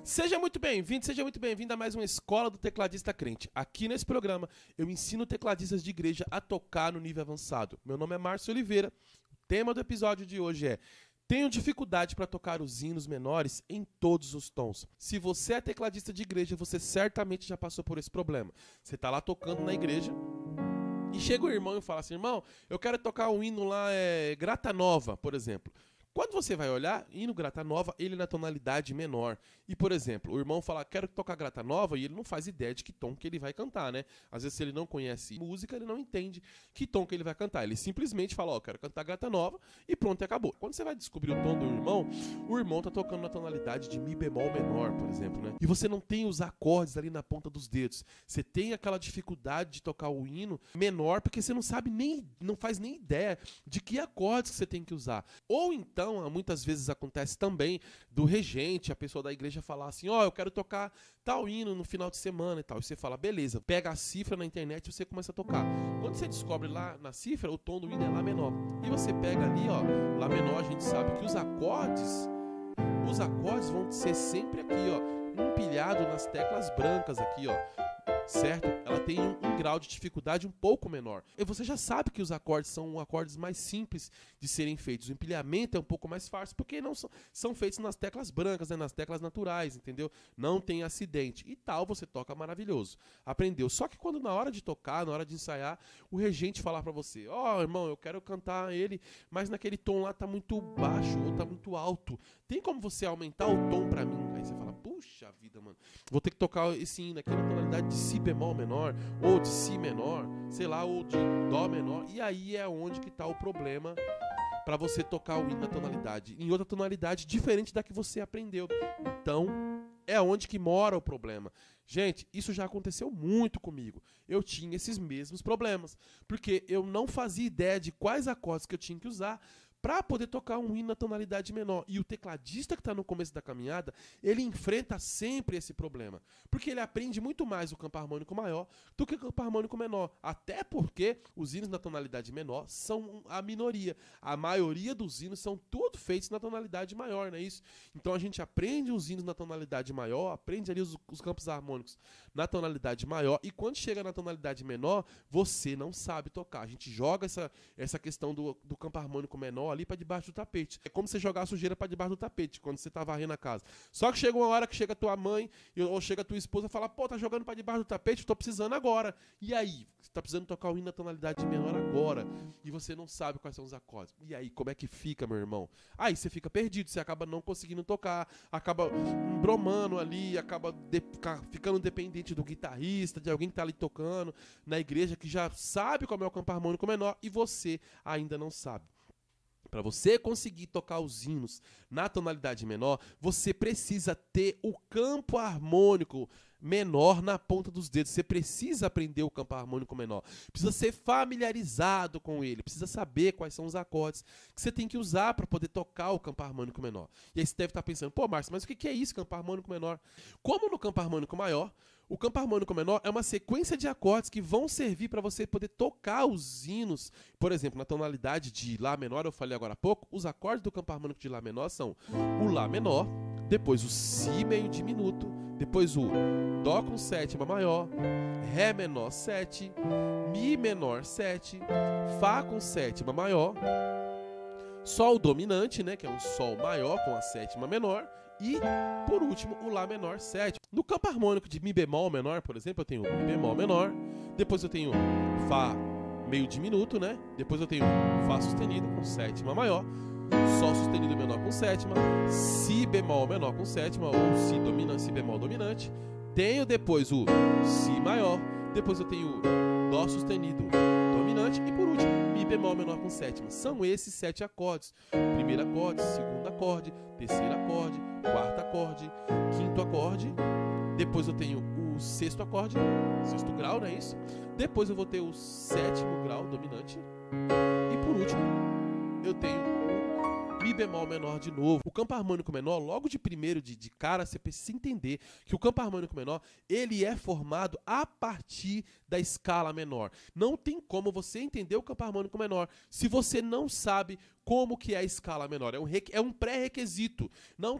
Seja muito bem-vindo a mais uma Escola do Tecladista Crente. Aqui nesse programa eu ensino tecladistas de igreja a tocar no nível avançado. Meu nome é Márcio Oliveira. O tema do episódio de hoje é: tenho dificuldade para tocar os hinos menores em todos os tons. Se você é tecladista de igreja, você certamente já passou por esse problema. Você está lá tocando na igreja e chega o irmão e fala assim: irmão, eu quero tocar um hino lá, Grata Nova, por exemplo. Quando você vai olhar, hino Grata Nova, ele é na tonalidade menor. E, por exemplo, o irmão fala, quero tocar Grata Nova, e ele não faz ideia de que tom que ele vai cantar, né? Às vezes, se ele não conhece música, ele não entende que tom que ele vai cantar. Ele simplesmente fala, ó, quero cantar Grata Nova, e pronto, e acabou. Quando você vai descobrir o tom do irmão, o irmão tá tocando na tonalidade de Mi bemol menor, por exemplo, né? E você não tem os acordes ali na ponta dos dedos. Você tem aquela dificuldade de tocar o hino menor, porque você não sabe não faz nem ideia de que acordes que você tem que usar. Ou então, muitas vezes acontece também do regente, a pessoa da igreja falar assim, ó, eu quero tocar tal hino no final de semana e tal. E você fala, beleza, pega a cifra na internet e você começa a tocar. Quando você descobre lá na cifra, o tom do hino é Lá menor. E você pega ali, ó, Lá menor, a gente sabe que os acordes vão ser sempre aqui, ó, empilhado nas teclas brancas aqui, ó. Certo? Ela tem um grau de dificuldade um pouco menor. E você já sabe que os acordes são acordes mais simples de serem feitos. O empilhamento é um pouco mais fácil porque não são feitos nas teclas brancas, né? Nas teclas naturais, entendeu? Não tem acidente. E tal, você toca maravilhoso. Aprendeu. Só que quando na hora de tocar, na hora de ensaiar, o regente falar pra você, ó, irmão, eu quero cantar ele, mas naquele tom lá tá muito baixo ou tá muito alto. Tem como você aumentar o tom pra mim? Aí você fala, puxa vida, mano. Vou ter que tocar esse hino aqui na tonalidade de Si bemol menor, ou de Si menor, sei lá, ou de Dó menor. E aí é onde que tá o problema para você tocar o hino na tonalidade, em outra tonalidade diferente da que você aprendeu. Então, é onde que mora o problema. Gente, isso já aconteceu muito comigo. Eu tinha esses mesmos problemas, porque eu não fazia ideia de quais acordes que eu tinha que usar para poder tocar um hino na tonalidade menor. E o tecladista que está no começo da caminhada, ele enfrenta sempre esse problema. Porque ele aprende muito mais o campo harmônico maior do que o campo harmônico menor. Até porque os hinos na tonalidade menor são a minoria. A maioria dos hinos são todos feitos na tonalidade maior, não é isso? Então a gente aprende os hinos na tonalidade maior, aprende ali os campos harmônicos na tonalidade maior. E quando chega na tonalidade menor, você não sabe tocar. A gente joga essa questão do campo harmônico menor ali para debaixo do tapete. É como você jogar a sujeira para debaixo do tapete quando você tá varrendo a casa. Só que chega uma hora que chega a tua mãe ou chega a tua esposa e fala, pô, tá jogando para debaixo do tapete, eu tô precisando agora. E aí? Você tá precisando tocar o hino na tonalidade menor agora e você não sabe quais são os acordes. E aí, como é que fica, meu irmão? Aí você fica perdido, você acaba não conseguindo tocar, acaba bromando ali, acaba ficando dependente do guitarrista, de alguém que tá ali tocando na igreja que já sabe como é o campo harmônico menor e você ainda não sabe. Para você conseguir tocar os hinos na tonalidade menor, você precisa ter o campo harmônico menor na ponta dos dedos. Você precisa aprender o campo harmônico menor. Precisa ser familiarizado com ele. Precisa saber quais são os acordes que você tem que usar para poder tocar o campo harmônico menor. E aí você deve estar pensando, pô, Márcio, mas o que é isso, campo harmônico menor? Como no campo harmônico maior, o campo harmônico menor é uma sequência de acordes que vão servir para você poder tocar os hinos. Por exemplo, na tonalidade de Lá menor, eu falei agora há pouco, os acordes do campo harmônico de Lá menor são o Lá menor, depois o Si meio diminuto, depois o Dó com sétima maior, Ré menor 7, Mi menor 7, Fá com sétima maior, Sol dominante, né, que é um Sol maior com a sétima menor, e, por último, o Lá menor 7. No campo harmônico de Mi bemol menor, por exemplo, eu tenho Mi bemol menor, depois eu tenho Fá meio diminuto, né? Depois eu tenho Fá sustenido com sétima maior, Sol sustenido menor com sétima, Si bemol menor com sétima, ou Si bemol dominante. Tenho depois o Si maior, depois eu tenho Dó sustenido dominante e por último Mi bemol menor com sétima. São esses 7 acordes. Primeiro acorde, segundo acorde, terceiro acorde, quarto acorde, quinto acorde. Depois eu tenho o sexto acorde, sexto grau, não é isso? Depois eu vou ter o sétimo grau dominante. E por último, eu tenho o Mi bemol menor de novo. O campo harmônico menor, logo de primeiro, de cara, você precisa entender que o campo harmônico menor, ele é formado a partir da escala menor. Não tem como você entender o campo harmônico menor se você não sabe como que é a escala menor. É um pré-requisito.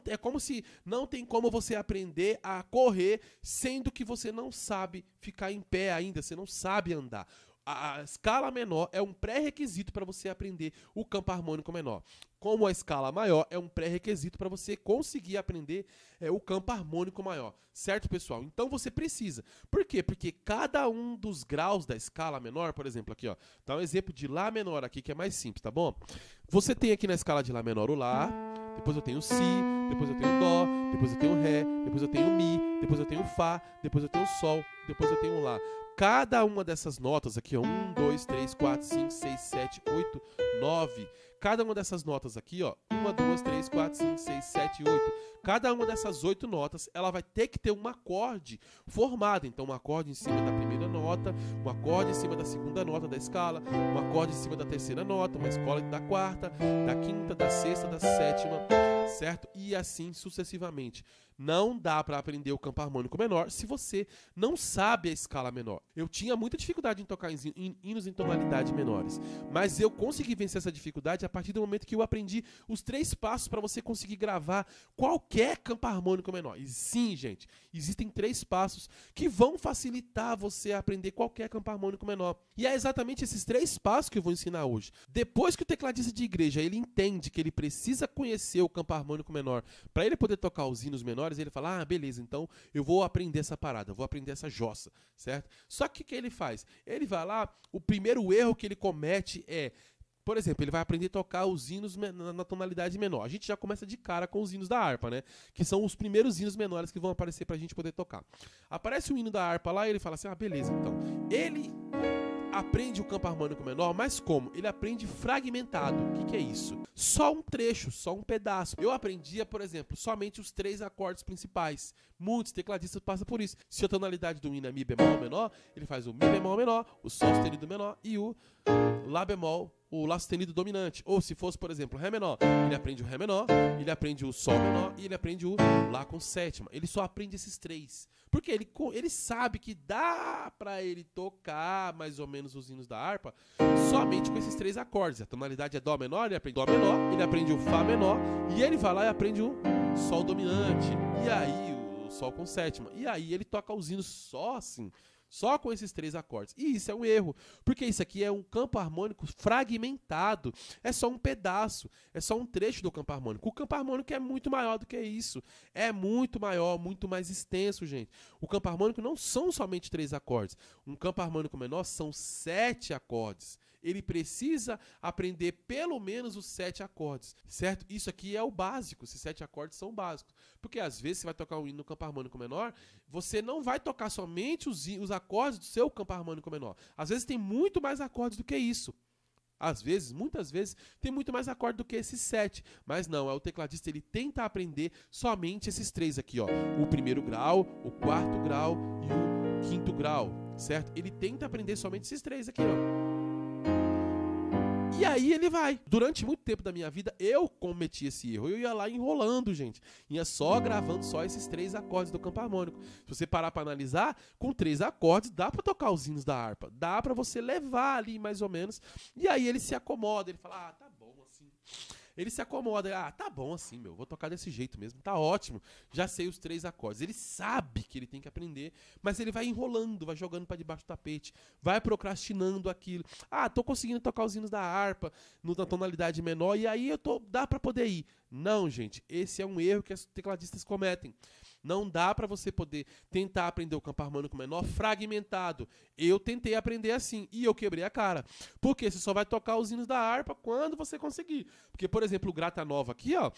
É como se não tem como você aprender a correr, sendo que você não sabe ficar em pé ainda, você não sabe andar. A escala menor é um pré-requisito para você aprender o campo harmônico menor. Como a escala maior é um pré-requisito para você conseguir aprender o campo harmônico maior. Certo, pessoal? Então você precisa. Por quê? Porque cada um dos graus da escala menor, por exemplo, aqui, ó, dá um exemplo de Lá menor aqui, que é mais simples, tá bom? Você tem aqui na escala de Lá menor o Lá, depois eu tenho o Si, depois eu tenho o Dó, depois eu tenho o Ré, depois eu tenho o Mi, depois eu tenho o Fá, depois eu tenho o Sol, depois eu tenho o Lá. Cada uma dessas notas aqui, ó, 1, 2, 3, 4, 5, 6, 7, 8, 9. Cada uma dessas notas aqui, ó, 1, 2, 3, 4, 5, 6, 7, 8. Cada uma dessas 8 notas, ela vai ter que ter um acorde formado. Então, um acorde em cima da primeira nota, um acorde em cima da segunda nota da escala, um acorde em cima da terceira nota, uma escala da quarta, da quinta, da sexta, da sétima, certo? E assim sucessivamente. Não dá para aprender o campo harmônico menor se você não sabe a escala menor. Eu tinha muita dificuldade em tocar hinos em tonalidade menores, mas eu consegui vencer essa dificuldade a partir do momento que eu aprendi os 3 passos para você conseguir gravar qualquer campo harmônico menor. E sim, gente, existem 3 passos que vão facilitar você a aprender qualquer campo harmônico menor. E é exatamente esses 3 passos que eu vou ensinar hoje. Depois que o tecladista de igreja ele entende que ele precisa conhecer o campo harmônico menor para ele poder tocar os hinos menores, ele fala, beleza, então eu vou aprender essa parada, eu vou aprender essa jossa, certo? Só que o que ele faz? Ele vai lá, o primeiro erro que ele comete é, por exemplo, ele vai aprender a tocar os hinos na tonalidade menor. A gente já começa de cara com os hinos da harpa, né? Que são os primeiros hinos menores que vão aparecer pra gente poder tocar. Aparece o hino da harpa lá e ele fala assim, beleza, então. Ele aprende o campo harmônico menor, mas como? Ele aprende fragmentado. O que é isso? Só um trecho, só um pedaço. Eu aprendia, por exemplo, somente os 3 acordes principais. Muitos tecladistas passam por isso. Se a tonalidade do hino é Mi bemol menor, ele faz o Mi bemol menor, o Sol sustenido menor e o Lá bemol, o Lá sustenido dominante. Ou se fosse, por exemplo, Ré menor, ele aprende o Ré menor, ele aprende o Sol menor e ele aprende o Lá com sétima. Ele só aprende esses 3. Porque ele sabe que dá pra ele tocar mais ou menos os hinos da harpa somente com esses 3 acordes. A tonalidade é Dó menor, ele aprende Dó menor, ele aprende o Fá menor e ele vai lá e aprende o Sol dominante. E aí o Sol com sétima. E aí ele toca os hinos só assim. Só com esses 3 acordes. E isso é um erro, porque isso aqui é um campo harmônico fragmentado. É só um pedaço, é só um trecho do campo harmônico. O campo harmônico é muito maior do que isso. É muito maior, muito mais extenso, gente. O campo harmônico não são somente 3 acordes. Um campo harmônico menor são 7 acordes. Ele precisa aprender pelo menos os 7 acordes, certo? Isso aqui é o básico, esses 7 acordes são básicos. Porque às vezes você vai tocar um hino no campo harmônico menor, você não vai tocar somente os acordes do seu campo harmônico menor. Às vezes tem muito mais acordes do que isso. Às vezes, muitas vezes, tem muito mais acorde do que esses 7. Mas não, o tecladista ele tenta aprender somente esses 3 aqui, ó. O primeiro grau, o quarto grau e o quinto grau, certo? Ele tenta aprender somente esses 3 aqui, ó. E aí ele vai. Durante muito tempo da minha vida, eu cometi esse erro. Eu ia lá enrolando, gente. Ia só gravando só esses 3 acordes do campo harmônico. Se você parar para analisar, com 3 acordes, dá para tocar os hinos da harpa. Dá para você levar ali, mais ou menos. E aí ele se acomoda. Ele fala, tá bom assim. Ele se acomoda, tá bom assim, vou tocar desse jeito mesmo, tá ótimo, já sei os 3 acordes. Ele sabe que ele tem que aprender, mas ele vai enrolando, vai jogando para debaixo do tapete, vai procrastinando aquilo. Tô conseguindo tocar os hinos da harpa na tonalidade menor, e aí dá para poder ir. Não, gente, esse é um erro que os tecladistas cometem. Não dá para você poder tentar aprender o campo harmônico menor fragmentado. Eu tentei aprender assim e eu quebrei a cara. Porque você só vai tocar os hinos da harpa quando você conseguir. Porque, por exemplo, o Grata Nova aqui, ó,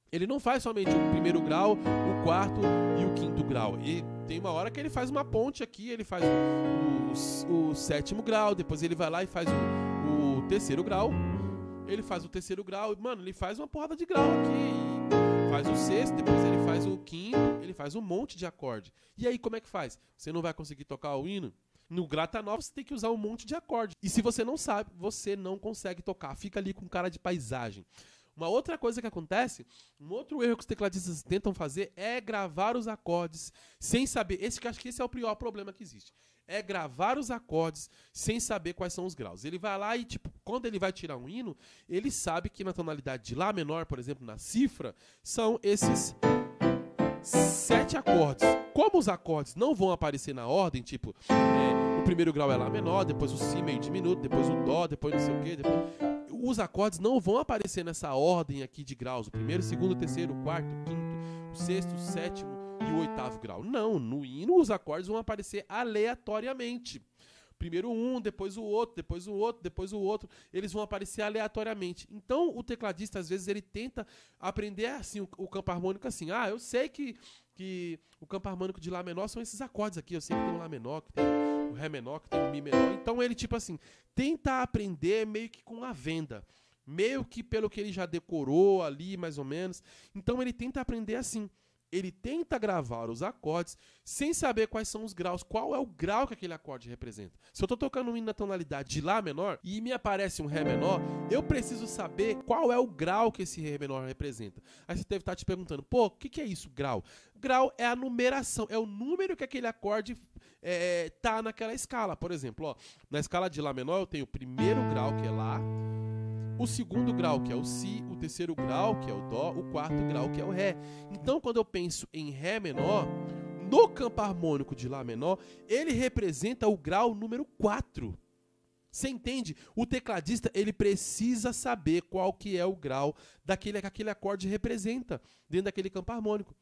ele não faz somente o primeiro grau, o quarto e o quinto grau. E tem uma hora que ele faz uma ponte aqui, ele faz o sétimo grau, depois ele vai lá e faz o terceiro grau. Ele faz o terceiro grau, mano, ele faz uma porrada de grau aqui. Faz o sexto, depois ele faz o quinto, ele faz um monte de acorde. E aí como é que faz? Você não vai conseguir tocar o hino? No Grata Nova você tem que usar um monte de acorde. E se você não sabe, você não consegue tocar. Fica ali com cara de paisagem. Uma outra coisa que acontece, um outro erro que os tecladistas tentam fazer é gravar os acordes sem saber. Acho que esse é o pior problema que existe. É gravar os acordes sem saber quais são os graus. Ele vai lá e, tipo, quando ele vai tirar um hino, ele sabe que na tonalidade de Lá menor, por exemplo, na cifra, são esses 7 acordes. Como os acordes não vão aparecer na ordem, tipo, o primeiro grau é Lá menor, depois o Si meio diminuto, depois o Dó, depois não sei o quê, os acordes não vão aparecer nessa ordem aqui de graus, o primeiro, segundo, terceiro, quarto, quinto, o sexto, o sétimo e o oitavo grau. Não, no hino os acordes vão aparecer aleatoriamente. Primeiro um, depois o outro, depois o outro, depois o outro. Eles vão aparecer aleatoriamente. Então, o tecladista, às vezes, ele tenta aprender assim o campo harmônico assim. Ah, eu sei que o campo harmônico de Lá menor são esses acordes aqui. Eu sei que tem o Lá menor, que tem o Ré menor, que tem o Mi menor. Então, ele, tipo assim, tenta aprender meio que com a venda. Meio que pelo que ele já decorou ali, mais ou menos. Então, ele tenta aprender assim. Ele tenta gravar os acordes sem saber quais são os graus, qual é o grau que aquele acorde representa. Se eu estou tocando um hino na tonalidade de Lá menor e me aparece um Ré menor, eu preciso saber qual é o grau que esse Ré menor representa. Aí você deve estar te perguntando, pô, o que é isso, grau? Grau é a numeração, é o número que aquele acorde tá naquela escala. Por exemplo, ó, na escala de Lá menor eu tenho o primeiro grau, que é Lá, o segundo grau, que é o Si, o terceiro grau, que é o Dó, o quarto grau, que é o Ré. Então, quando eu penso em Ré menor, no campo harmônico de Lá menor, ele representa o grau número 4. Você entende? O tecladista, ele precisa saber qual que é o grau que aquele acorde representa dentro daquele campo harmônico.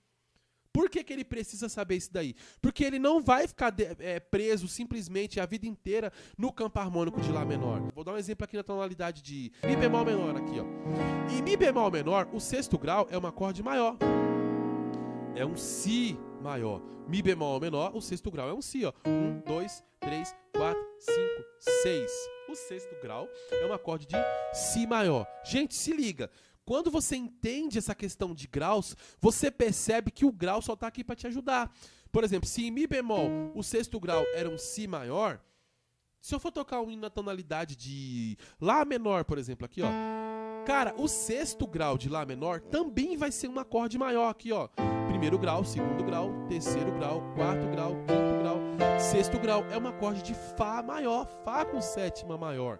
Por que ele precisa saber isso daí? Porque ele não vai ficar preso simplesmente a vida inteira no campo harmônico de Lá menor. Vou dar um exemplo aqui na tonalidade de Mi bemol menor aqui, ó. Em Mi bemol menor, o sexto grau é um acorde maior. É um Si maior. Mi bemol menor, o sexto grau é um Si, ó. 1, 2, 3, 4, 5, 6. O sexto grau é um acorde de Si maior. Gente, se liga. Quando você entende essa questão de graus, você percebe que o grau só está aqui para te ajudar. Por exemplo, se em Mi bemol o sexto grau era um Si maior, se eu for tocar um hino na tonalidade de Lá menor, por exemplo, aqui, ó. Cara, o sexto grau de Lá menor também vai ser um acorde maior aqui, ó. Primeiro grau, segundo grau, terceiro grau, quarto grau, quinto grau, sexto grau. É um acorde de Fá maior, Fá com sétima maior.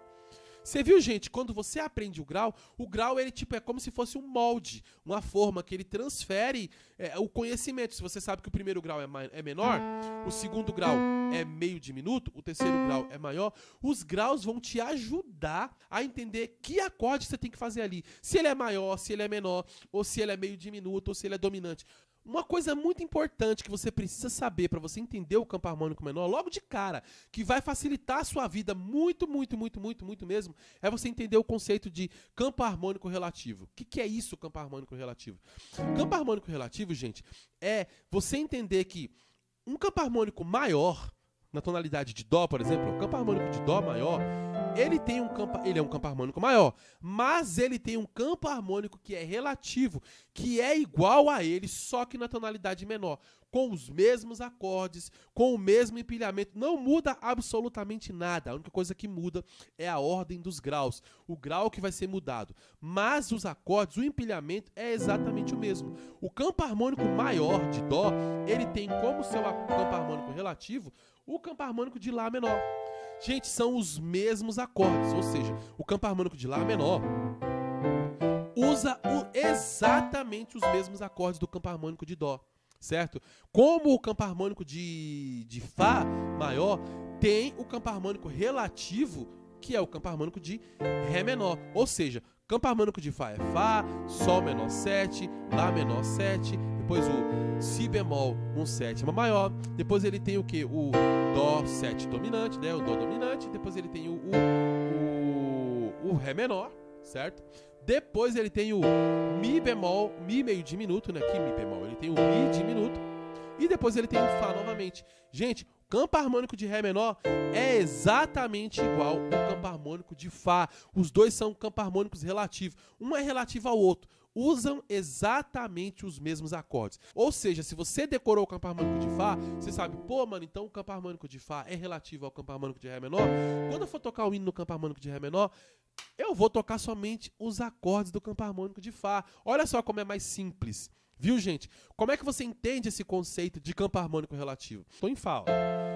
Você viu, gente, quando você aprende o grau ele tipo é como se fosse um molde, uma forma que ele transfere o conhecimento. Se você sabe que o primeiro grau é menor, o segundo grau é meio diminuto, o terceiro grau é maior, os graus vão te ajudar a entender que acorde você tem que fazer ali. Se ele é maior, se ele é menor, ou se ele é meio diminuto, ou se ele é dominante. Uma coisa muito importante que você precisa saber para você entender o campo harmônico menor, logo de cara, que vai facilitar a sua vida muito, muito, muito, muito, muito mesmo, é você entender o conceito de campo harmônico relativo. O que é isso, campo harmônico relativo? Campo harmônico relativo, gente, é você entender que um campo harmônico maior, na tonalidade de Dó, por exemplo, o campo harmônico de Dó maior, ele é um campo harmônico maior, mas ele tem um campo harmônico que é relativo, que é igual a ele, só que na tonalidade menor, com os mesmos acordes, com o mesmo empilhamento, não muda absolutamente nada. A única coisa que muda é a ordem dos graus, o grau que vai ser mudado. Mas os acordes, o empilhamento é exatamente o mesmo. O campo harmônico maior de Dó, ele tem como seu campo harmônico relativo o campo harmônico de Lá menor. Gente, são os mesmos acordes, ou seja, o campo harmônico de Lá menor usa exatamente os mesmos acordes do campo harmônico de Dó, certo? Como o campo harmônico de Fá maior tem o campo harmônico relativo, que é o campo harmônico de Ré menor, ou seja, campo harmônico de Fá é Fá, Sol menor 7, Lá menor 7, depois o Si bemol com sétima maior, depois ele tem o que? O Dó 7 dominante, né? O Dó dominante, depois ele tem o Ré menor, certo? Depois ele tem o Mi bemol, Mi meio diminuto, né? Aqui Mi bemol, ele tem o Mi diminuto, e depois ele tem o Fá novamente. Gente, o campo harmônico de Ré menor é exatamente igual ao campo harmônico de Fá. Os dois são campos harmônicos relativos. Um é relativo ao outro. Usam exatamente os mesmos acordes. Ou seja, se você decorou o campo harmônico de Fá, você sabe, pô, mano, então o campo harmônico de Fá é relativo ao campo harmônico de Ré menor. Quando eu for tocar o hino no campo harmônico de Ré menor, eu vou tocar somente os acordes do campo harmônico de Fá. Olha só como é mais simples. Viu, gente? Como é que você entende esse conceito de campo harmônico relativo? Estou em Fá, ó.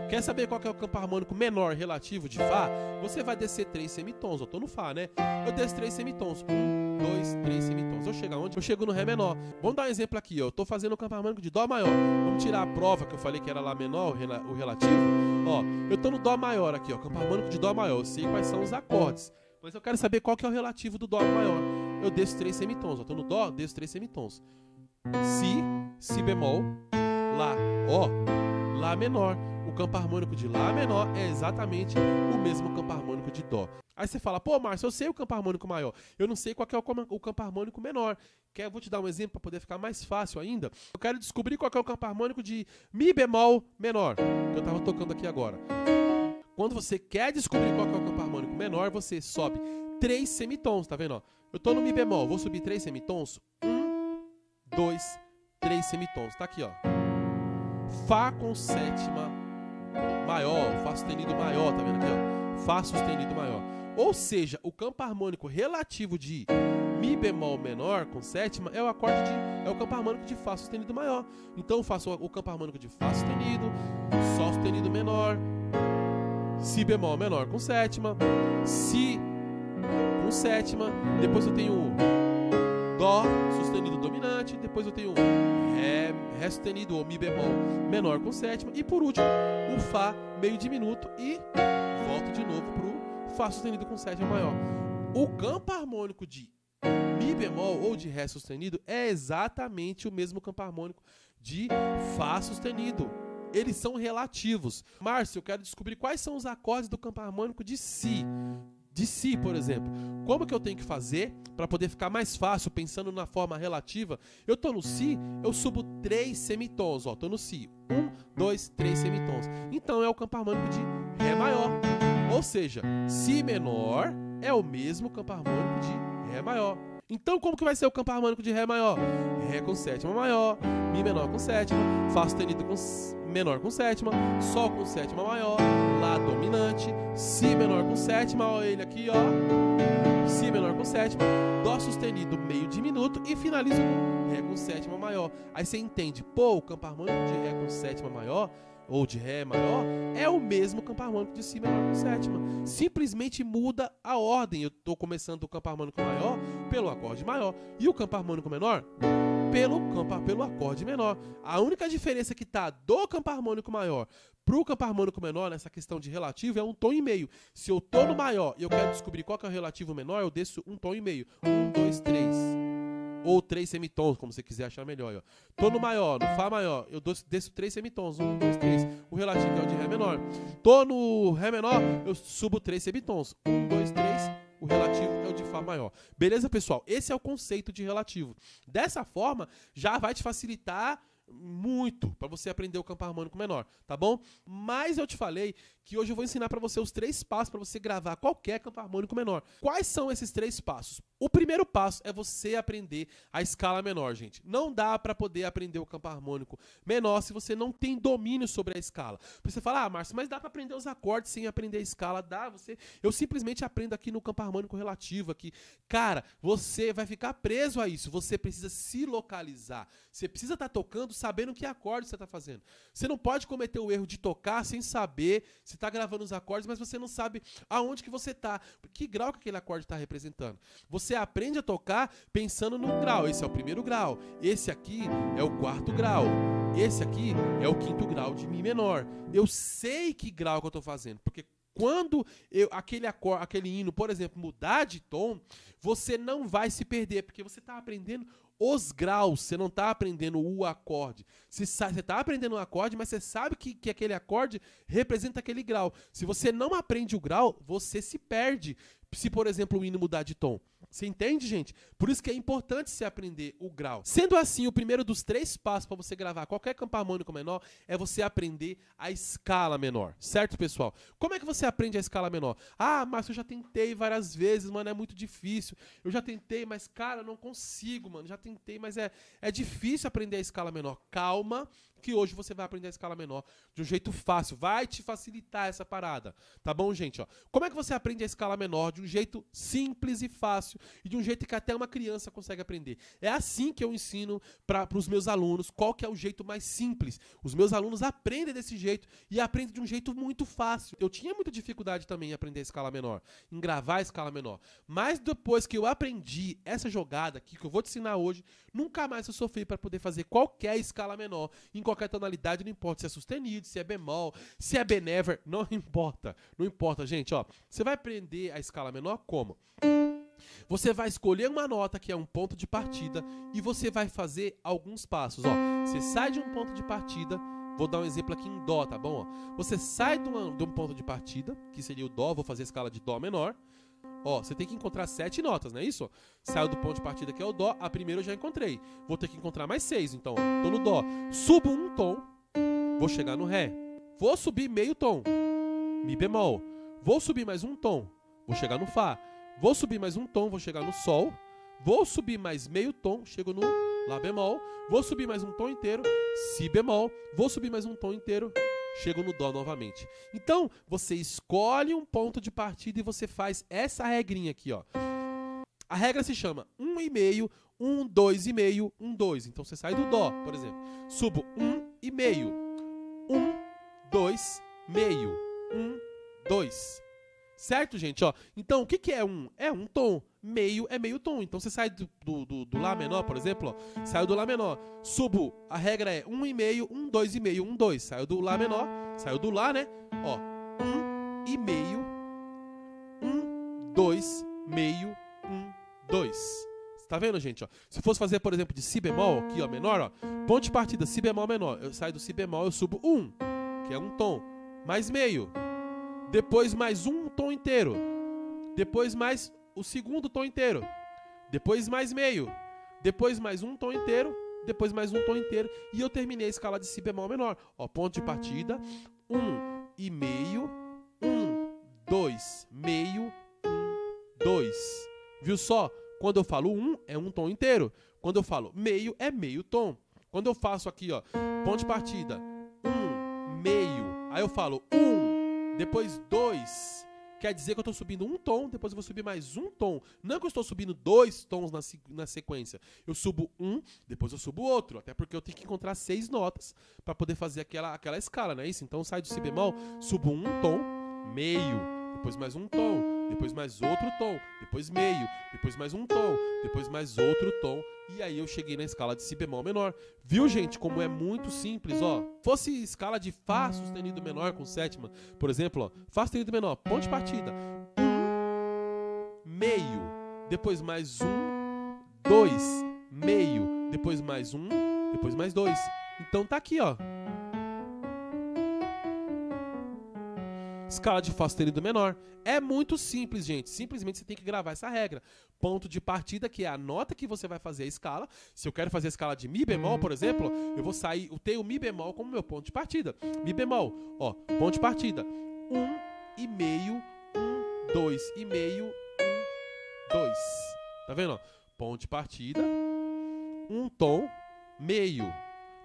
Quer saber qual que é o campo harmônico menor relativo de Fá? Você vai descer 3 semitons. Eu estou no Fá, né? Eu desço 3 semitons. 1, 2, 3 semitons. Eu chego aonde? Eu chego no Ré menor. Vamos dar um exemplo aqui, ó. Eu estou fazendo o campo harmônico de Dó maior. Vamos tirar a prova que eu falei que era Lá menor, o relativo. Ó, eu estou no Dó maior aqui, ó. Campo harmônico de Dó maior. Eu sei quais são os acordes. Mas eu quero saber qual que é o relativo do Dó maior. Eu desço 3 semitons. Eu estou no Dó, desço 3 semitons. Si bemol, Lá, Ó, Lá menor. O campo harmônico de Lá menor é exatamente o mesmo campo harmônico de Dó. Aí você fala, pô, Márcio, eu sei o campo harmônico maior, eu não sei qual que é o campo harmônico menor. Eu vou te dar um exemplo para poder ficar mais fácil ainda. Eu quero descobrir qual que é o campo harmônico de Mi bemol menor, que eu estava tocando aqui agora. Quando você quer descobrir qual que é o campo harmônico menor, você sobe 3 semitons, tá vendo? Ó? Eu tô no Mi bemol, vou subir 3 semitons. 2, 3 semitons. Tá aqui, ó. Fá com sétima maior, Fá sustenido maior, tá vendo aqui, ó? Fá sustenido maior. Ou seja, o campo harmônico relativo de Mi bemol menor com sétima é o campo harmônico de Fá sustenido maior. Então eu faço o campo harmônico de Fá sustenido, Sol sustenido menor, Si bemol menor com sétima, Si com sétima, depois eu tenho Dó sustenido dominante, depois eu tenho Ré sustenido ou Mi bemol menor com sétima e por último o Fá meio diminuto e volto de novo pro Fá sustenido com sétima maior. O campo harmônico de Mi bemol ou de Ré sustenido é exatamente o mesmo campo harmônico de Fá sustenido. Eles são relativos. Márcio, eu quero descobrir quais são os acordes do campo harmônico de Si. De Si, por exemplo. Como que eu tenho que fazer para poder ficar mais fácil, pensando na forma relativa? Eu estou no Si, eu subo 3 semitons. Estou no Si. 1, 2, 3 semitons. Então é o campo harmônico de Ré maior. Ou seja, Si menor é o mesmo campo harmônico de Ré maior. Então como que vai ser o campo harmônico de Ré maior? Ré com sétima maior, Mi menor com sétima, Fá sustenido com menor com sétima, Sol com sétima maior, Lá dominante, Si menor com sétima, ó ele aqui, ó, Si menor com sétima, Dó sustenido meio diminuto e finalizo com Ré com sétima maior. Aí você entende, pô, o campo harmônico de Ré com sétima maior ou de Ré maior é o mesmo campo harmônico de Si menor com sétima. Simplesmente muda a ordem. Eu estou começando o campo harmônico maior pelo acorde maior e o campo harmônico menor pelo acorde menor. A única diferença que está do campo harmônico maior para o campo harmônico menor, nessa questão de relativo, é um tom e meio. Se eu estou no maior e eu quero descobrir qual que é o relativo menor, eu desço um tom e meio. 1, 2, 3. Ou 3 semitons, como você quiser achar melhor. Ó. Tô no maior, no Fá maior, eu desço 3 semitons. 1, 2, 3. O relativo é o de Ré menor. Tô no Ré menor, eu subo 3 semitons. 1, 2, 3. O relativo é o de Fá maior. Beleza, pessoal? Esse é o conceito de relativo. Dessa forma, já vai te facilitar muito para você aprender o campo harmônico menor, tá bom? Mas eu te falei que hoje eu vou ensinar para você os 3 passos para você gravar qualquer campo harmônico menor. Quais são esses 3 passos? O primeiro passo é você aprender a escala menor, gente. Não dá para poder aprender o campo harmônico menor se você não tem domínio sobre a escala. Você fala, ah, Márcio, mas dá para aprender os acordes sem aprender a escala? Dá, eu simplesmente aprendo aqui no campo harmônico relativo aqui. Cara, você vai ficar preso a isso. Você precisa se localizar. Você precisa estar tocando sabendo que acorde você está fazendo. Você não pode cometer o erro de tocar sem saber, você está gravando os acordes, mas você não sabe aonde que você está, que grau que aquele acorde está representando. Você aprende a tocar pensando no grau. Esse é o primeiro grau, esse aqui é o quarto grau, esse aqui é o quinto grau de Mi menor. Eu sei que grau que eu estou fazendo, porque quando aquele hino, por exemplo, mudar de tom, você não vai se perder, porque você está aprendendo os graus, você não está aprendendo o acorde. Você está aprendendo o acorde, mas você sabe que aquele acorde representa aquele grau. Se você não aprende o grau, você se perde. Se, por exemplo, o hino mudar de tom. Você entende, gente? Por isso que é importante você aprender o grau. Sendo assim, o primeiro dos 3 passos para você gravar qualquer campo harmônico menor é você aprender a escala menor. Certo, pessoal? Como é que você aprende a escala menor? Ah, mas eu já tentei várias vezes, mano, é muito difícil. Eu já tentei, mas, cara, eu não consigo, mano. Já tentei, mas é difícil aprender a escala menor. Calma, que hoje você vai aprender a escala menor de um jeito fácil, vai te facilitar essa parada, tá bom, gente? Ó, como é que você aprende a escala menor de um jeito simples e fácil e de um jeito que até uma criança consegue aprender? É assim que eu ensino para os meus alunos qual que é o jeito mais simples. Os meus alunos aprendem desse jeito e aprendem de um jeito muito fácil. Eu tinha muita dificuldade também em aprender a escala menor, em gravar a escala menor, mas depois que eu aprendi essa jogada aqui que eu vou te ensinar hoje, nunca mais eu sofri para poder fazer qualquer escala menor, em qualquer tonalidade, não importa se é sustenido, se é bemol, se é benever, não importa. Não importa, gente, ó. Você vai aprender a escala menor como? Você vai escolher uma nota que é um ponto de partida e você vai fazer alguns passos, ó. Você sai de um ponto de partida, vou dar um exemplo aqui em dó, tá bom? Ó, você sai de um ponto de partida, que seria o dó, vou fazer a escala de dó menor. Ó, você tem que encontrar 7 notas, não é isso? Saiu do ponto de partida que é o dó, a primeira eu já encontrei. Vou ter que encontrar mais 6, então, ó, tô no dó. Subo um tom, vou chegar no ré. Vou subir meio tom, mi bemol. Vou subir mais um tom, vou chegar no fá. Vou subir mais um tom, vou chegar no sol. Vou subir mais meio tom, chego no lá bemol. Vou subir mais um tom inteiro, si bemol. Vou subir mais um tom inteiro, chego no dó novamente. Então, você escolhe um ponto de partida e você faz essa regrinha aqui, ó. A regra se chama 1,5, 1, 2,5, 1, 2. Então, você sai do dó, por exemplo. Subo 1,5, 1, 2, meio, 1, 2. Certo, gente? Ó, então, o que é 1? É um tom. Meio é meio tom. Então, você sai do Lá menor, por exemplo. Ó, saiu do Lá menor. Subo. A regra é 1,5, 1, 2,5, 1, 2. Saiu do Lá menor. Saiu do Lá, né? Ó, 1,5, 1, 2, meio, 1, 2. Você tá vendo, gente? Ó, se fosse fazer, por exemplo, de si bemol, aqui, ó, menor, ó. Ponto de partida, si bemol menor. Eu saio do si bemol, eu subo 1, que é um tom. Mais meio. Depois mais um tom inteiro. Depois mais o segundo tom inteiro. Depois mais meio. Depois mais um tom inteiro. Depois mais um tom inteiro. E eu terminei a escala de si bemol menor. Ó, ponto de partida. 1,5. 1, 2, meio, 1, 2. Viu só? Quando eu falo 1, é um tom inteiro. Quando eu falo meio, é meio tom. Quando eu faço aqui, ó, ponto de partida. 1, meio. Aí eu falo 1. Depois 2, quer dizer que eu estou subindo um tom, depois eu vou subir mais um tom. Não que eu estou subindo 2 tons na sequência. Eu subo um, depois eu subo outro. Até porque eu tenho que encontrar 6 notas para poder fazer aquela escala, não é isso? Então eu saio do si bemol, subo um tom, meio, depois mais um tom, depois mais outro tom, depois meio, depois mais um tom, depois mais outro tom. E aí eu cheguei na escala de si bemol menor. Viu, gente, como é muito simples, ó. Fosse escala de fá sustenido menor com sétima, por exemplo, ó, fá sustenido menor, ponto de partida. 1, meio, depois mais 1, 2, meio, depois mais 1, depois mais 2. Então tá aqui, ó. Escala de fá sustenido menor. É muito simples, gente. Simplesmente você tem que gravar essa regra. Ponto de partida, que é a nota que você vai fazer a escala. Se eu quero fazer a escala de mi bemol, por exemplo, eu vou sair, eu tenho o mi bemol como meu ponto de partida. Mi bemol, ó, ponto de partida. 1,5, 1, 2,5, 1, 2. Tá vendo, ó? Ponto de partida, um tom, meio.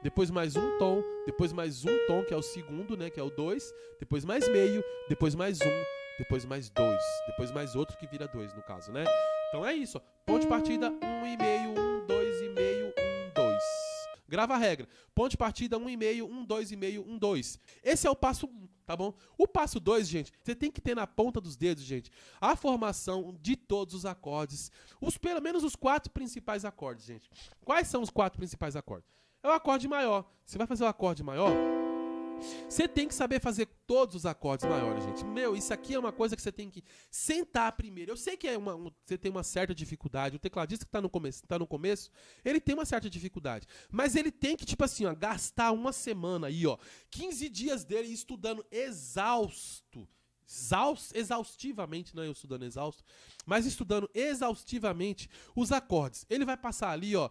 Depois mais um tom, depois mais um tom, que é o segundo, né, que é o 2, depois mais meio, depois mais um, depois mais 2, depois mais outro que vira 2 no caso, né? Então é isso, ó. Ponto de partida 1,5, 1, 2,5, 1, 2. Grava a regra. Ponto de partida 1,5, 1, 2,5, 1, 2. Esse é o passo 1, tá bom? O passo 2, gente, você tem que ter na ponta dos dedos, gente, a formação de todos os acordes, pelo menos os 4 principais acordes, gente. Quais são os 4 principais acordes? É o acorde maior. Você vai fazer o acorde maior, você tem que saber fazer todos os acordes maiores, gente. Meu, isso aqui é uma coisa que você tem que sentar primeiro. Eu sei que você tem uma certa dificuldade. O tecladista que está no começo, ele tem uma certa dificuldade. Mas ele tem que, tipo assim, ó, gastar uma semana aí, ó, 15 dias dele estudando exaustivamente, não é eu estudando exausto, mas estudando exaustivamente os acordes. Ele vai passar ali, ó,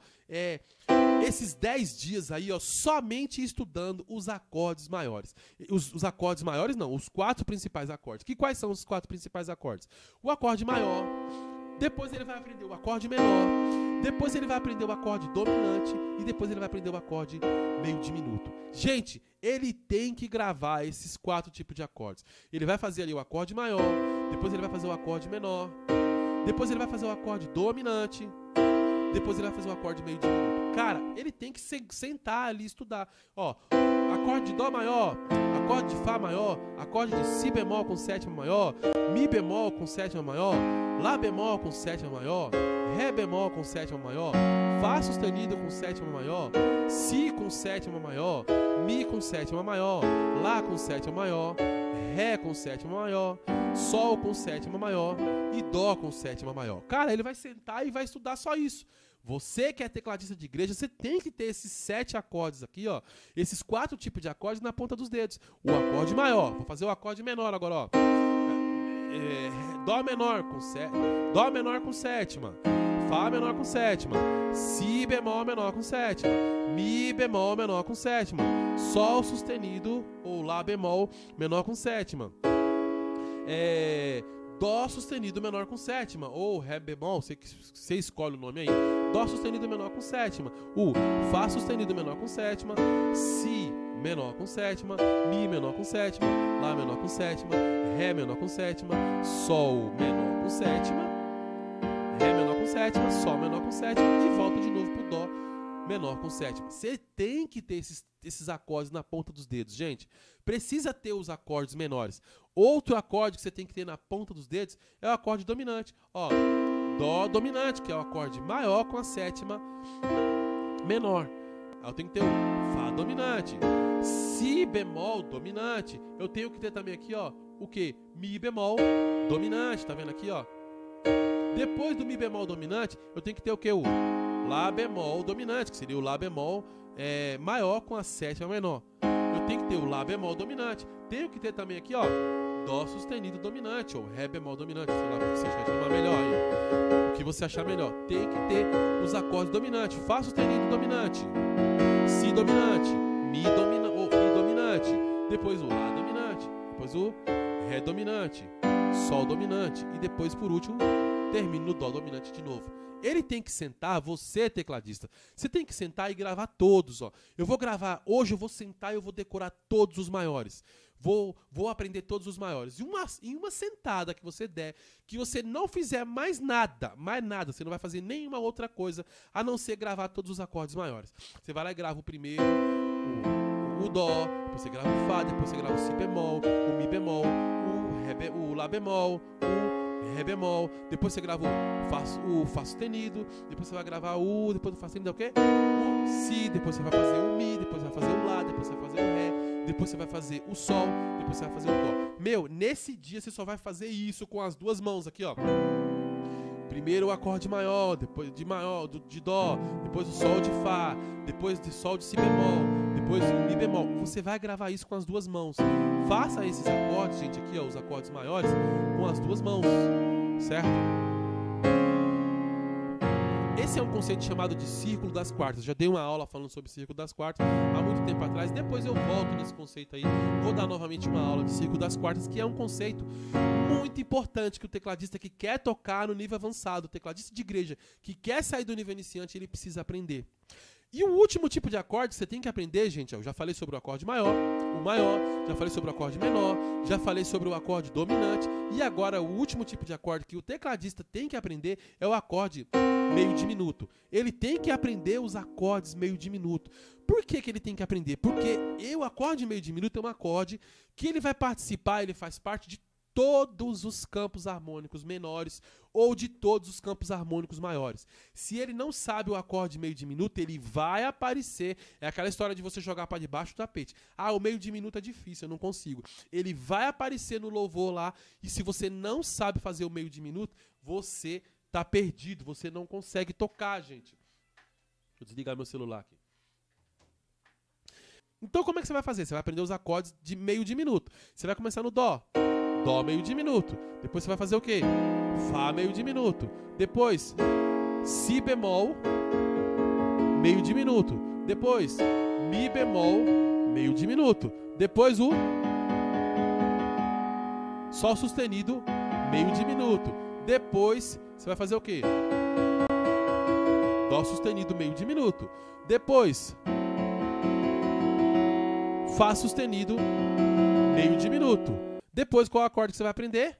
esses 10 dias aí, ó, somente estudando os acordes maiores. Os acordes maiores não, os 4 principais acordes. Quais são os 4 principais acordes? O acorde maior, Depois ele vai aprender o acorde menor. Depois ele vai aprender o acorde dominante. E depois ele vai aprender o acorde meio diminuto. Gente, ele tem que gravar esses 4 tipos de acordes. Ele vai fazer ali o acorde maior. Depois ele vai fazer o acorde menor. Depois ele vai fazer o acorde dominante. Depois ele vai fazer o acorde meio diminuto. Cara, ele tem que sentar ali e estudar. Ó, acorde de Dó maior, acorde de Fá maior, acorde de Si bemol com sétima maior, Mi bemol com sétima maior, Lá bemol com sétima maior, Ré bemol com sétima maior, Fá sustenido com sétima maior, Si com sétima maior, Mi com sétima maior, Lá com sétima maior, Ré com sétima maior, Sol com sétima maior e Dó com sétima maior. Cara, ele vai sentar e vai estudar só isso. Você que é tecladista de igreja, você tem que ter esses 7 acordes aqui, ó. Esses 4 tipos de acordes na ponta dos dedos. O acorde maior. Vou fazer o acorde menor agora, ó. Dó menor com sétima. Fá menor com sétima. Si bemol menor com sétima. Mi bemol menor com sétima. Sol sustenido ou Lá bemol menor com sétima. Dó sustenido menor com sétima, ou Ré bemol, você escolhe o nome aí. Dó sustenido menor com sétima, Fá sustenido menor com sétima, Si menor com sétima, Mi menor com sétima, Lá menor com sétima, Ré menor com sétima, Sol menor com sétima, Ré menor com sétima, Sol menor com sétima e volta de novo pro Dó menor com sétima. Você tem que ter esses acordes na ponta dos dedos, gente. Precisa ter os acordes menores. Outro acorde que você tem que ter na ponta dos dedos é o acorde dominante. Ó, Dó dominante, que é o acorde maior com a sétima menor. Aí eu tenho que ter o Fá dominante. Si bemol dominante. Eu tenho que ter também aqui, ó, o quê? Mi bemol dominante. Tá vendo aqui, ó? Depois do Mi bemol dominante, eu tenho que ter o quê? O Lá bemol dominante, que seria o Lá bemol maior com a sétima menor. Eu tenho que ter o Lá bemol dominante. Tenho que ter também aqui, ó, Dó sustenido dominante, ou Ré bemol dominante, sei lá o que você achar melhor aí. O que você achar melhor. Tem que ter os acordes dominantes. Fá sustenido dominante, Si dominante, Mi dominante, depois o Lá dominante, depois o Ré dominante, Sol dominante e depois, por último, termino no Dó dominante de novo. Ele tem que sentar, você tecladista, você tem que sentar e gravar todos, ó. Eu vou gravar, hoje eu vou sentar e eu vou decorar todos os maiores. Vou aprender todos os maiores. Em uma sentada que você der, que você não fizer mais nada, você não vai fazer nenhuma outra coisa, a não ser gravar todos os acordes maiores. Você vai lá e grava o primeiro, o Dó, depois você grava o Fá, depois você grava o Si bemol, o Mi bemol, o Lá bemol, o Ré bemol, depois você grava o Fá sustenido, depois você vai gravar depois do Fá sustenido é o quê? O Si, depois você vai fazer o Mi, depois você vai fazer o Lá, depois você vai fazer o Ré, depois você vai fazer o Sol, depois você vai fazer o Dó. Meu, nesse dia você só vai fazer isso com as duas mãos aqui, ó. Primeiro o acorde maior, depois de Dó, depois o Sol de Fá, depois de Sol de Si bemol, depois o Mi bemol. Você vai gravar isso com as duas mãos. Faça esses acordes, gente, aqui, ó, os acordes maiores, com as duas mãos, certo? Esse é um conceito chamado de círculo das quartas. Já dei uma aula falando sobre círculo das quartas há muito tempo atrás. Depois eu volto nesse conceito aí. Vou dar novamente uma aula de círculo das quartas, que é um conceito muito importante que o tecladista que quer tocar no nível avançado, o tecladista de igreja que quer sair do nível iniciante, ele precisa aprender. E o último tipo de acorde que você tem que aprender, gente, eu já falei sobre o acorde maior, já falei sobre o acorde menor, já falei sobre o acorde dominante, e agora o último tipo de acorde que o tecladista tem que aprender é o acorde meio diminuto. Ele tem que aprender os acordes meio diminuto. Por que ele tem que aprender? Porque o acorde meio diminuto é um acorde que ele vai participar, ele faz parte de todos os campos harmônicos menores ou de todos os campos harmônicos maiores. Se ele não sabe o acorde meio diminuto, ele vai aparecer. É aquela história de você jogar para debaixo do tapete. Ah, o meio diminuto é difícil, eu não consigo. Ele vai aparecer no louvor lá, e se você não sabe fazer o meio diminuto, você tá perdido, você não consegue tocar, gente. Deixa eu desligar meu celular aqui. Então como é que você vai fazer? Você vai aprender os acordes de meio diminuto. Você vai começar no Dó. Dó meio diminuto. Depois você vai fazer o quê? Fá meio diminuto. Depois, Si bemol meio diminuto. Depois, Mi bemol meio diminuto. Depois o Sol sustenido meio diminuto. Depois, você vai fazer o quê? Dó sustenido meio diminuto. Depois, Fá sustenido meio diminuto. Depois, qual acorde que você vai aprender?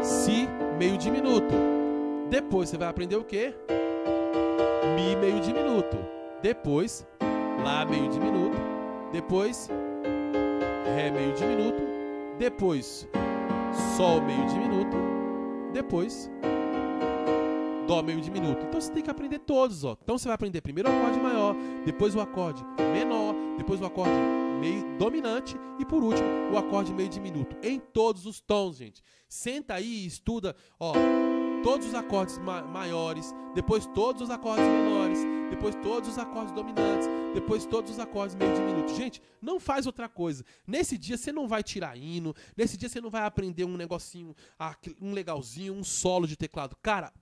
Si meio diminuto. Depois, você vai aprender o quê? Mi meio diminuto. Depois, Lá meio diminuto. Depois, Ré meio diminuto. Depois, Sol meio diminuto. Depois, Dó meio diminuto. Então você tem que aprender todos, ó. Então você vai aprender primeiro o acorde maior, depois o acorde menor, depois o acorde meio dominante e por último o acorde meio diminuto. Em todos os tons, gente. Senta aí e estuda, ó, todos os acordes maiores, depois todos os acordes menores, depois todos os acordes dominantes, depois todos os acordes meio diminutos. Gente, não faz outra coisa. Nesse dia você não vai tirar hino, nesse dia você não vai aprender um negocinho, um legalzinho, um solo de teclado. Cara,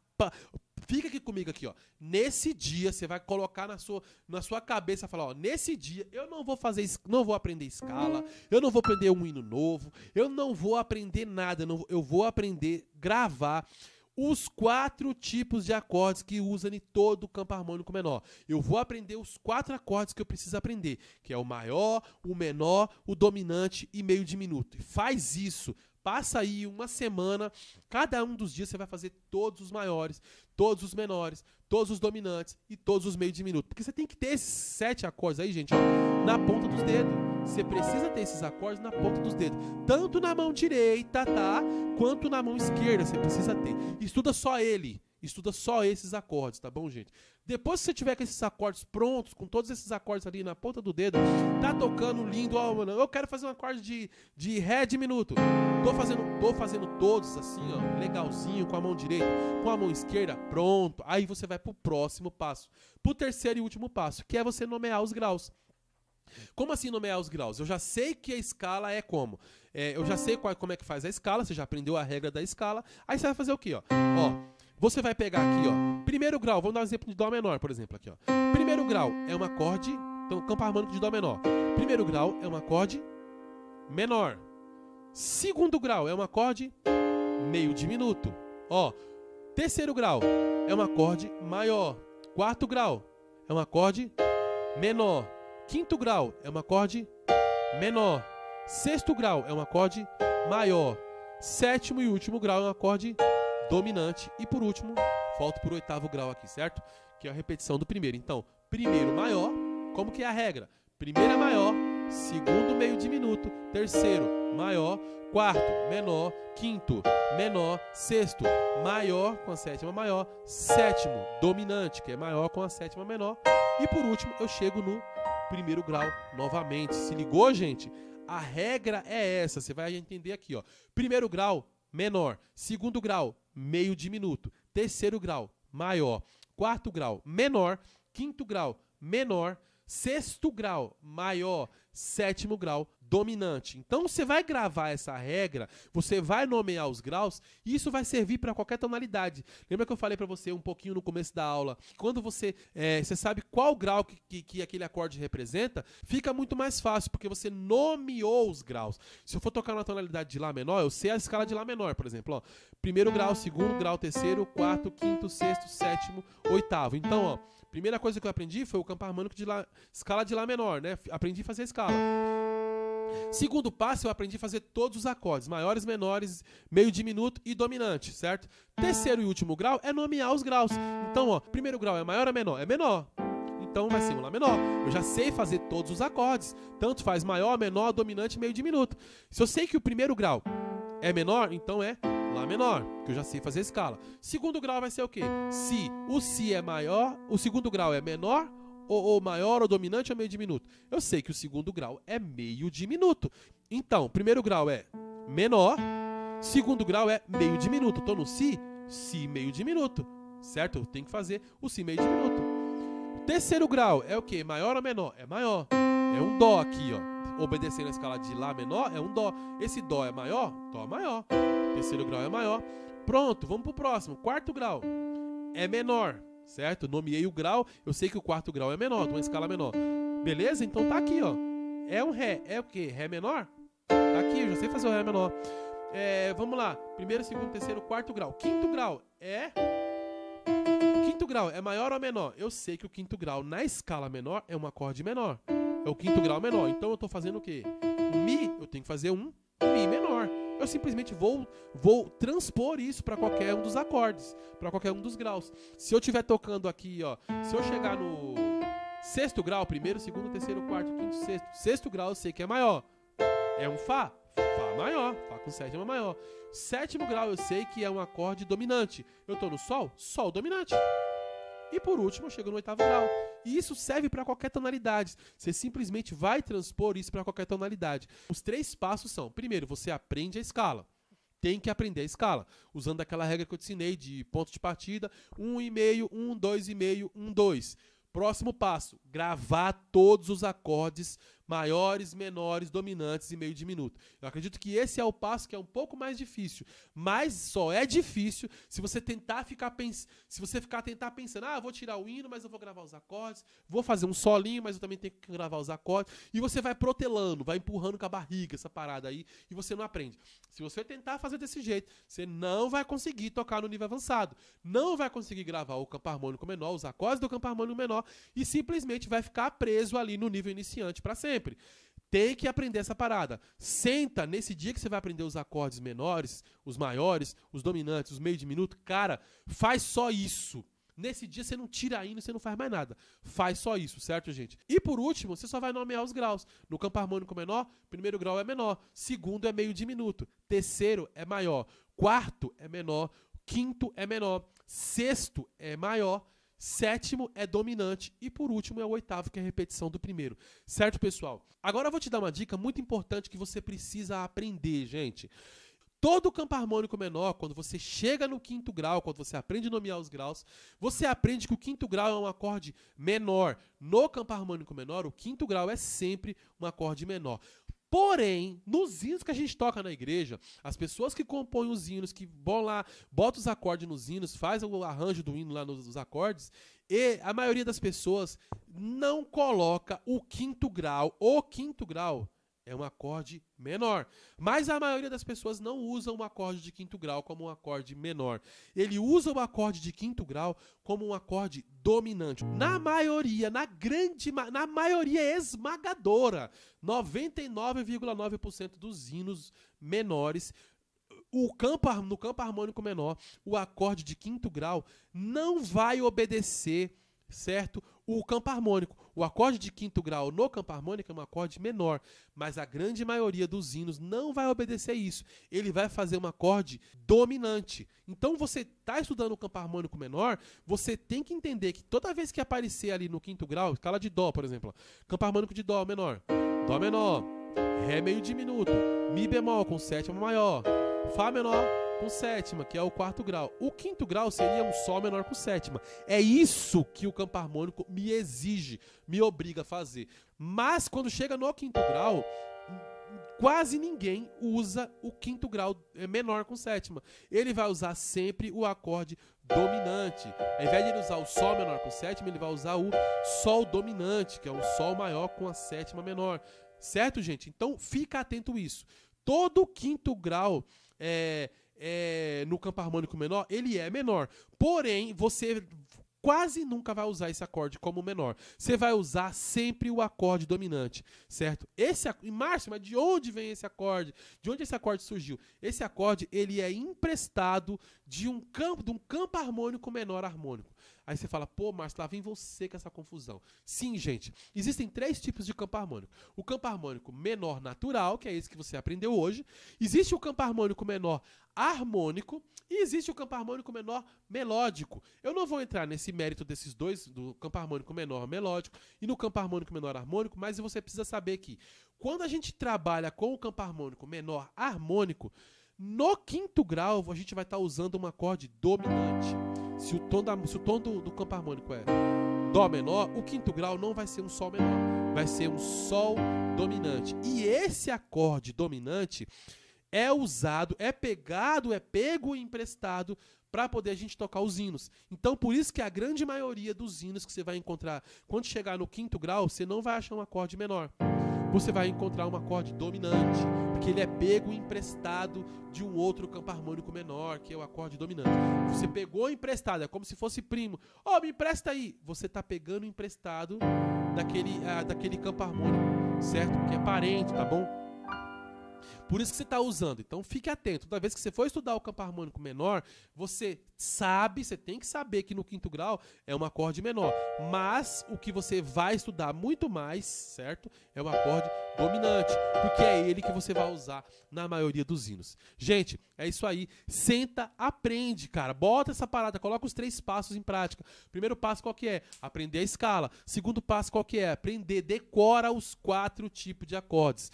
fica aqui comigo aqui, ó. Nesse dia você vai colocar na sua cabeça, falar, ó, nesse dia eu não vou aprender escala, eu não vou aprender um hino novo, eu não vou aprender nada, eu vou aprender gravar os 4 tipos de acordes que usa em todo o campo harmônico menor. Eu vou aprender os 4 acordes que eu preciso aprender, que é o maior, o menor, o dominante e meio diminuto. Faz isso. Passa aí uma semana, cada um dos dias você vai fazer todos os maiores, todos os menores, todos os dominantes e todos os meio diminutos. Porque você tem que ter esses 7 acordes aí, gente, ó, na ponta dos dedos. Você precisa ter esses acordes na ponta dos dedos. Tanto na mão direita, tá? Quanto na mão esquerda você precisa ter. Estuda só ele. Estuda só esses acordes, tá bom, gente? Depois que você tiver com esses acordes prontos, com todos esses acordes ali na ponta do dedo, tá tocando lindo, ó, mano, eu quero fazer um acorde de Ré diminuto. Tô fazendo todos assim, ó, legalzinho, com a mão direita, com a mão esquerda, pronto. Aí você vai pro próximo passo, pro terceiro e último passo, que é você nomear os graus. Como assim nomear os graus? Eu já sei que a escala é como? Eu já sei como é que faz a escala, você já aprendeu a regra da escala. Aí você vai fazer o quê, ó? Você vai pegar aqui, ó, primeiro grau, vamos dar um exemplo de Dó menor, por exemplo, aqui, ó. Primeiro grau é um acorde, então, campo harmônico de Dó menor. Primeiro grau é um acorde menor. Segundo grau é um acorde meio diminuto. Ó, terceiro grau é um acorde maior. Quarto grau é um acorde menor. Quinto grau é um acorde menor. Sexto grau é um acorde maior. Sétimo e último grau é um acorde dominante. E por último, volto para o oitavo grau aqui, certo? Que é a repetição do primeiro. Então, primeiro maior, como que é a regra? Primeiro é maior, segundo meio diminuto, terceiro maior, quarto menor, quinto menor, sexto maior com a sétima maior, sétimo dominante, que é maior com a sétima menor. E por último, eu chego no primeiro grau novamente. Se ligou, gente? A regra é essa. Você vai entender aqui, ó. Primeiro grau, menor. Segundo grau, meio diminuto. Terceiro grau, maior. Quarto grau, menor. Quinto grau, menor. Sexto grau, maior. Sétimo grau, dominante. Então você vai gravar essa regra, você vai nomear os graus e isso vai servir para qualquer tonalidade. Lembra que eu falei para você um pouquinho no começo da aula? Quando você sabe qual grau que aquele acorde representa, fica muito mais fácil, porque você nomeou os graus. Se eu for tocar na tonalidade de Lá menor, eu sei a escala de Lá menor, por exemplo. Ó, primeiro grau, segundo grau, terceiro, quarto, quinto, sexto, sétimo, oitavo. Então, ó, primeira coisa que eu aprendi foi o campo harmônico de Lá, escala de Lá menor, né? Aprendi a fazer a escala. Segundo passo, eu aprendi a fazer todos os acordes, maiores, menores, meio diminuto e dominante, certo? Terceiro e último grau é nomear os graus. Então, ó, primeiro grau é maior ou menor? É menor. Então vai ser um Lá menor. Eu já sei fazer todos os acordes. Tanto faz maior, menor, dominante, meio diminuto. Se eu sei que o primeiro grau é menor, então é Lá menor, que eu já sei fazer a escala. Segundo grau vai ser o quê? Si. O Si é maior, o segundo grau é menor, ou maior, ou dominante, ou meio diminuto. Eu sei que o segundo grau é meio diminuto. Então, primeiro grau é menor, segundo grau é meio diminuto. Estou no Si, Si meio diminuto, certo? Eu tenho que fazer o Si meio diminuto. Terceiro grau é o quê? Maior ou menor? É maior. É um Dó aqui, ó. Obedecendo a escala de Lá menor, é um Dó. Esse Dó é maior? Dó maior. Terceiro grau é maior. Pronto, vamos pro próximo. Quarto grau é menor, certo? Nomeei o grau, eu sei que o quarto grau é menor, de uma escala menor. Beleza? Então tá aqui, ó. É um Ré. É o quê? Ré menor? Tá aqui, eu já sei fazer o Ré menor. Vamos lá. Primeiro, segundo, terceiro, quarto grau. Quinto grau é maior ou menor? Eu sei que o quinto grau na escala menor é um acorde menor. É o quinto grau menor. Então eu estou fazendo o quê? Um Mi, eu tenho que fazer um Mi menor. Eu simplesmente vou transpor isso para qualquer um dos acordes, para qualquer um dos graus. Se eu estiver tocando aqui, ó, se eu chegar no sexto grau, primeiro, segundo, terceiro, quarto, quinto, sexto. Sexto grau eu sei que é maior. É um Fá. Fá maior. Fá com sétima maior. Sétimo grau eu sei que é um acorde dominante. Eu estou no Sol? Sol dominante. E por último eu chego no oitavo grau. E isso serve para qualquer tonalidade. Você simplesmente vai transpor isso para qualquer tonalidade. Os 3 passos são: primeiro, você aprende a escala. Tem que aprender a escala, usando aquela regra que eu te ensinei de ponto de partida, 1,5, 1, 2,5, 1, 2. Próximo passo, gravar todos os acordes maiores, menores, dominantes e meio diminuto. Eu acredito que esse é o passo que é um pouco mais difícil, mas só é difícil se você tentar ficar pensando, vou tirar o hino, mas eu vou gravar os acordes, vou fazer um solinho, mas eu também tenho que gravar os acordes, e você vai protelando, vai empurrando com a barriga essa parada aí, e você não aprende. Se você tentar fazer desse jeito, você não vai conseguir tocar no nível avançado, não vai conseguir gravar o campo harmônico menor, os acordes do campo harmônico menor, e simplesmente vai ficar preso ali no nível iniciante para sempre. Tem que aprender essa parada. Senta nesse dia que você vai aprender os acordes menores, os maiores, os dominantes, os meio diminuto. Cara, faz só isso. Nesse dia você não tira hino, você não faz mais nada. Faz só isso, certo, gente? E por último, você só vai nomear os graus. No campo harmônico menor, primeiro grau é menor. Segundo é meio diminuto. Terceiro é maior. Quarto é menor. Quinto é menor. Sexto é maior. Sétimo é dominante e por último é o oitavo, que é a repetição do primeiro. Certo, pessoal? Agora eu vou te dar uma dica muito importante que você precisa aprender, gente. Todo campo harmônico menor, quando você chega no quinto grau, quando você aprende a nomear os graus, você aprende que o quinto grau é um acorde menor. No campo harmônico menor, o quinto grau é sempre um acorde menor. Porém, nos hinos que a gente toca na igreja, as pessoas que compõem os hinos, que vão lá, botam os acordes nos hinos, faz o arranjo do hino lá nos acordes, e a maioria das pessoas não coloca o quinto grau. O quinto grau é um acorde menor. Mas a maioria das pessoas não usa um acorde de quinto grau como um acorde menor. Ele usa o acorde de quinto grau como um acorde dominante. Na maioria esmagadora, 99,9% dos hinos menores, no campo harmônico menor, o acorde de quinto grau não vai obedecer, certo? O campo harmônico. O acorde de quinto grau no campo harmônico é um acorde menor, mas a grande maioria dos hinos não vai obedecer isso. Ele vai fazer um acorde dominante. Então você está estudando o campo harmônico menor, você tem que entender que toda vez que aparecer ali no quinto grau, escala de Dó, por exemplo, campo harmônico de Dó menor, Dó menor, Ré meio diminuto, Mi bemol com sétima maior, Fá menor com sétima, que é o quarto grau. O quinto grau seria um Sol menor com sétima. É isso que o campo harmônico me exige, me obriga a fazer. Mas quando chega no quinto grau, quase ninguém usa o quinto grau menor com sétima. Ele vai usar sempre o acorde dominante. Ao invés de ele usar o Sol menor com sétima, ele vai usar o Sol dominante, que é um Sol maior com a sétima menor. Certo, gente? Então, fica atento a isso. Todo quinto grau no campo harmônico menor, ele é menor. Porém, você quase nunca vai usar esse acorde como menor. Você vai usar sempre o acorde dominante, certo? Márcio, mas de onde vem esse acorde? De onde esse acorde surgiu? Esse acorde, ele é emprestado de um campo harmônico menor harmônico. Aí você fala, pô, Márcio, lá vem você com essa confusão. Sim, gente, existem 3 tipos de campo harmônico. O campo harmônico menor natural, que é esse que você aprendeu hoje. Existe o campo harmônico menor harmônico e existe o campo harmônico menor melódico. Eu não vou entrar nesse mérito desses dois, do campo harmônico menor melódico e no campo harmônico menor harmônico, mas você precisa saber que quando a gente trabalha com o campo harmônico menor harmônico, no quinto grau a gente vai estar usando um acorde dominante. Se o tom do campo harmônico é Dó menor, o quinto grau não vai ser um Sol menor, vai ser um Sol dominante. E esse acorde dominante é usado, é pego e emprestado para poder a gente tocar os hinos. Então, por isso que a grande maioria dos hinos que você vai encontrar, quando chegar no quinto grau, você não vai achar um acorde menor. você vai encontrar um acorde dominante, porque ele é pego emprestado de um outro campo harmônico menor, que é o acorde dominante. Você pegou emprestado, é como se fosse primo. Me empresta aí. Você está pegando emprestado daquele campo harmônico, certo? Que é parente, tá bom? Por isso que você está usando. Então fique atento. Toda vez que você for estudar o campo harmônico menor, você tem que saber que no quinto grau é um acorde menor. Mas o que você vai estudar muito mais, certo? É um acorde dominante, porque é ele que você vai usar na maioria dos hinos. Gente, é isso aí. Senta, aprende, cara. Bota essa parada, coloca os 3 passos em prática. Primeiro passo qual que é? Aprender a escala. Segundo passo qual que é? Aprender, decora os 4 tipos de acordes.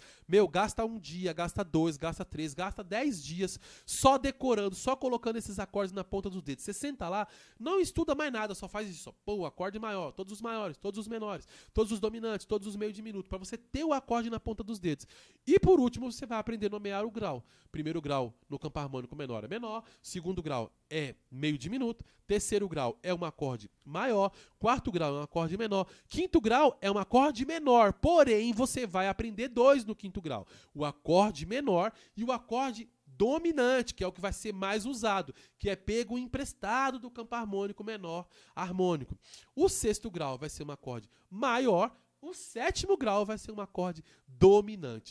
Gasta um dia, gasta 2, gasta 3, gasta 10 dias só decorando, só colocando esses acordes na ponta dos dedos. Você senta lá, não estuda mais nada, só faz isso. Pô, acorde maior, todos os maiores, todos os menores, todos os dominantes, todos os meio diminutos, para você ter o acorde na ponta dos dedos. E por último, você vai aprender a nomear o grau. Primeiro grau no campo harmônico menor é menor, segundo grau é meio diminuto, terceiro grau é um acorde maior, quarto grau é um acorde menor, quinto grau é um acorde menor, porém você vai aprender 2 no quinto grau, o acorde menor e o acorde dominante, que é o que vai ser mais usado, que é pego emprestado do campo harmônico menor harmônico. O sexto grau vai ser um acorde maior, o sétimo grau vai ser um acorde dominante.